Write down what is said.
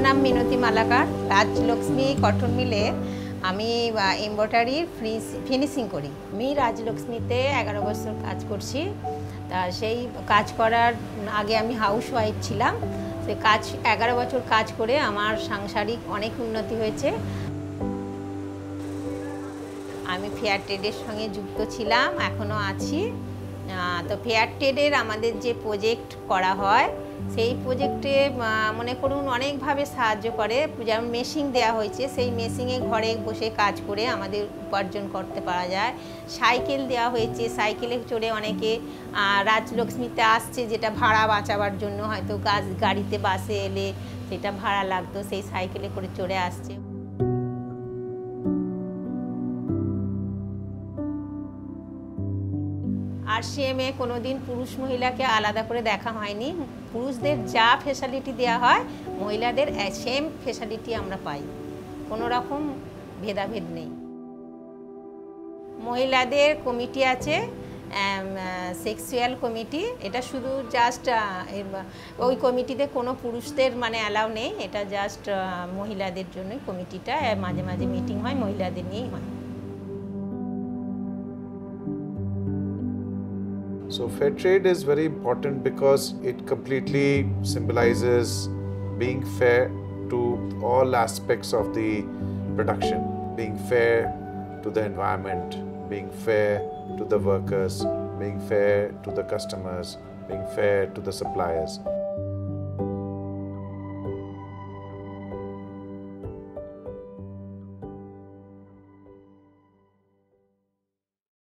নাম মিনতি মালাকার। রাজলক্ষ্মী কটন মিলে আমি এমব্রয়ডারির ফিনিশিং করি। আমি রাজলক্ষ্মীতে 11 বছর কাজ করছি। তা সেই কাজ করার আগে আমি হাউস ওয়াইফ ছিলাম। সে কাজ 11 বছর কাজ করে আমার সাংসারিক অনেক উন্নতি হয়েছে। আমি ফেয়ার ট্রেডের সঙ্গে যুক্ত ছিলাম, এখনও আছি। তো ফেয়ার ট্রেডের আমাদের যে প্রজেক্ট করা হয় সেই প্রজেক্টে মনে করুন অনেকভাবে সাহায্য করে। যেমন মেশিন দেওয়া হয়েছে, সেই মেশিনে ঘরে বসে কাজ করে আমাদের উপার্জন করতে পারা যায়। সাইকেল দেওয়া হয়েছে, সাইকেলে চড়ে অনেকে রাজলক্ষ্মীতে আসছে, যেটা ভাড়া বাঁচাবার জন্য হয়তো গাড়িতে বাসে এলে সেটা ভাড়া লাগতো, সেই সাইকেলে করে চড়ে আসছে। RCM-এ কোনোদিন পুরুষ মহিলাকে আলাদা করে দেখা হয়নি। পুরুষদের যা ফ্যাসিলিটি দেওয়া হয় মহিলাদের সেম ফ্যাসিলিটি আমরা পাই, কোনো রকম ভেদাভেদ নেই। মহিলাদের কমিটি আছে, সেক্সুয়াল কমিটি। এটা শুধু জাস্ট ওই কমিটিতে কোনো পুরুষদের মানে অ্যালাউ নেই, এটা জাস্ট মহিলাদের জন্যই কমিটিটা। মাঝে মাঝে মিটিং হয়, মহিলাদের নিয়েই হয়। So fair trade is very important because it completely symbolizes being fair to all aspects of the production, being fair to the environment, being fair to the workers, being fair to the customers, being fair to the suppliers.